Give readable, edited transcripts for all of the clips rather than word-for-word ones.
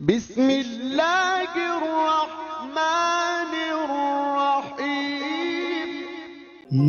بسم اللہ الرحمن الرحیم۔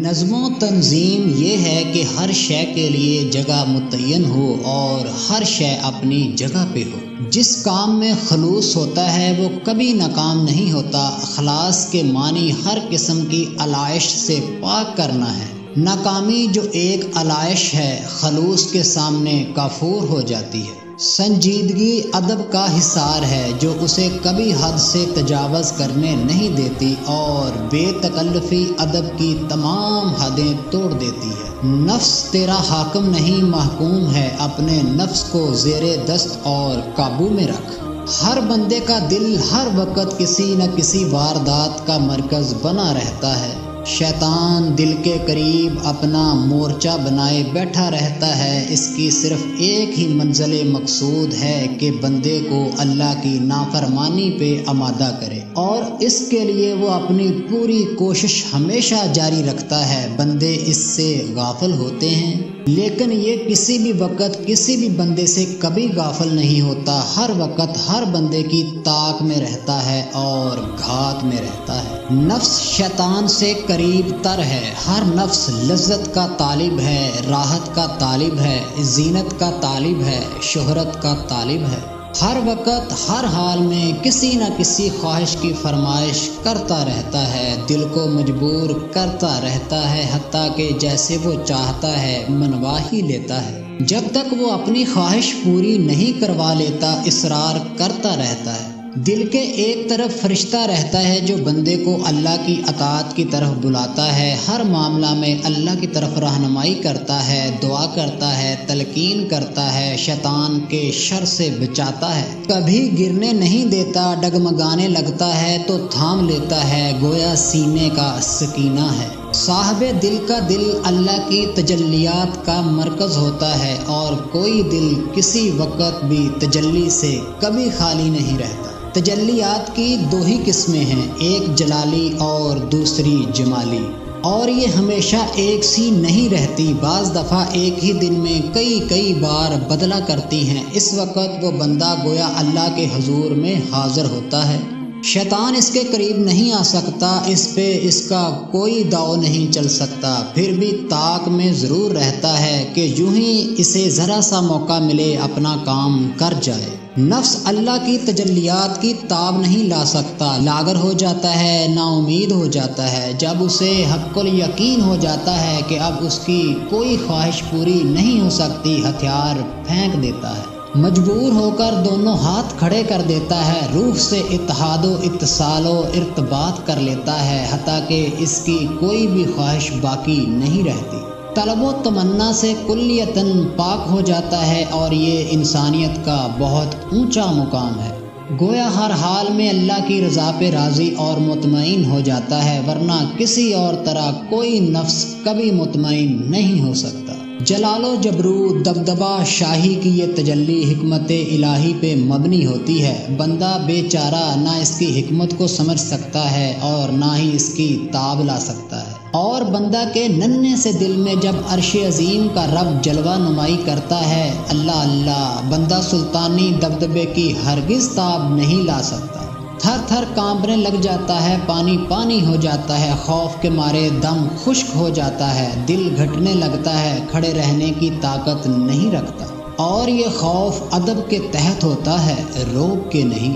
نظم و تنظیم یہ ہے کہ ہر شے کے لیے جگہ متعین ہو اور ہر شے اپنی جگہ پہ ہو۔ جس کام میں خلوص ہوتا ہے وہ کبھی ناکام نہیں ہوتا۔ اخلاص کے معنی ہر قسم کی علائش سے پاک کرنا ہے۔ ناکامی جو ایک علائش ہے خلوص کے سامنے کافور ہو جاتی ہے۔ سنجیدگی ادب کا حصار ہے جو اسے کبھی حد سے تجاوز کرنے نہیں دیتی اور بے تکلفی ادب کی تمام حدیں توڑ دیتی ہے۔ نفس تیرا حاکم نہیں محکوم ہے، اپنے نفس کو زیر دست اور قابو میں رکھ۔ ہر بندے کا دل ہر وقت کسی نہ کسی واردات کا مرکز بنا رہتا ہے۔ شیطان دل کے قریب اپنا مورچہ بنائے بیٹھا رہتا ہے۔ اس کی صرف ایک ہی منزل مقصود ہے کہ بندے کو اللہ کی نافرمانی پہ آمادہ کرے، اور اس کے لیے وہ اپنی پوری کوشش ہمیشہ جاری رکھتا ہے۔ بندے اس سے غافل ہوتے ہیں، لیکن یہ کسی بھی وقت کسی بھی بندے سے کبھی غافل نہیں ہوتا۔ ہر وقت ہر بندے کی طاق میں رہتا ہے اور گھات میں رہتا ہے۔ نفس شیطان سے قریب تر ہے۔ ہر نفس لذت کا طالب ہے، راحت کا طالب ہے، زینت کا طالب ہے، شہرت کا طالب ہے۔ ہر وقت ہر حال میں کسی نہ کسی خواہش کی فرمائش کرتا رہتا ہے، دل کو مجبور کرتا رہتا ہے، حتیٰ کہ جیسے وہ چاہتا ہے منوا ہی لیتا ہے۔ جب تک وہ اپنی خواہش پوری نہیں کروا لیتا اصرار کرتا رہتا ہے۔ دل کے ایک طرف فرشتہ رہتا ہے جو بندے کو اللہ کی اطاعت کی طرف بلاتا ہے، ہر معاملہ میں اللہ کی طرف رہنمائی کرتا ہے، دعا کرتا ہے، تلقین کرتا ہے، شیطان کے شر سے بچاتا ہے، کبھی گرنے نہیں دیتا، ڈگمگانے لگتا ہے تو تھام لیتا ہے، گویا سینے کا سکینہ ہے۔ صاحب دل کا دل اللہ کی تجلیات کا مرکز ہوتا ہے، اور کوئی دل کسی وقت بھی تجلی سے کبھی خالی نہیں رہتا۔ تجلیات کی دو ہی قسمیں ہیں، ایک جلالی اور دوسری جمالی، اور یہ ہمیشہ ایک سی نہیں رہتی، بعض دفعہ ایک ہی دن میں کئی بار بدلا کرتی ہیں۔ اس وقت وہ بندہ گویا اللہ کے حضور میں حاضر ہوتا ہے۔ شیطان اس کے قریب نہیں آ سکتا، اس پہ اس کا کوئی داؤ نہیں چل سکتا، پھر بھی طاق میں ضرور رہتا ہے کہ یوں ہی اسے ذرا سا موقع ملے اپنا کام کر جائے۔ نفس اللہ کی تجلیات کی تاب نہیں لا سکتا، لاغر ہو جاتا ہے، نا امید ہو جاتا ہے۔ جب اسے حق الیقین ہو جاتا ہے کہ اب اس کی کوئی خواہش پوری نہیں ہو سکتی، ہتھیار پھینک دیتا ہے، مجبور ہو کر دونوں ہاتھ کھڑے کر دیتا ہے، روح سے اتحاد و اتصال و ارتباط کر لیتا ہے، حتیٰ کہ اس کی کوئی بھی خواہش باقی نہیں رہتی۔ طلب و تمنا سے کلیتاً پاک ہو جاتا ہے، اور یہ انسانیت کا بہت اونچا مقام ہے۔ گویا ہر حال میں اللہ کی رضا پہ راضی اور مطمئن ہو جاتا ہے، ورنہ کسی اور طرح کوئی نفس کبھی مطمئن نہیں ہو سکتا۔ جلال و جبروت، دبدبہ شاہی کی یہ تجلی حکمت الہی پہ مبنی ہوتی ہے۔ بندہ بے چارہ نہ اس کی حکمت کو سمجھ سکتا ہے اور نہ ہی اس کی تاب لا سکتا ہے، اور بندہ کے ننھے سے دل میں جب عرش عظیم کا رب جلوہ نمائی کرتا ہے، اللہ اللہ، بندہ سلطانی دبدبے کی ہرگز تاب نہیں لا سکتا۔ تھر تھر کانپنے لگ جاتا ہے، پانی پانی ہو جاتا ہے، خوف کے مارے دم خشک ہو جاتا ہے، دل گھٹنے لگتا ہے، کھڑے رہنے کی طاقت نہیں رکھتا، اور یہ خوف ادب کے تحت ہوتا ہے، روب کے نہیں۔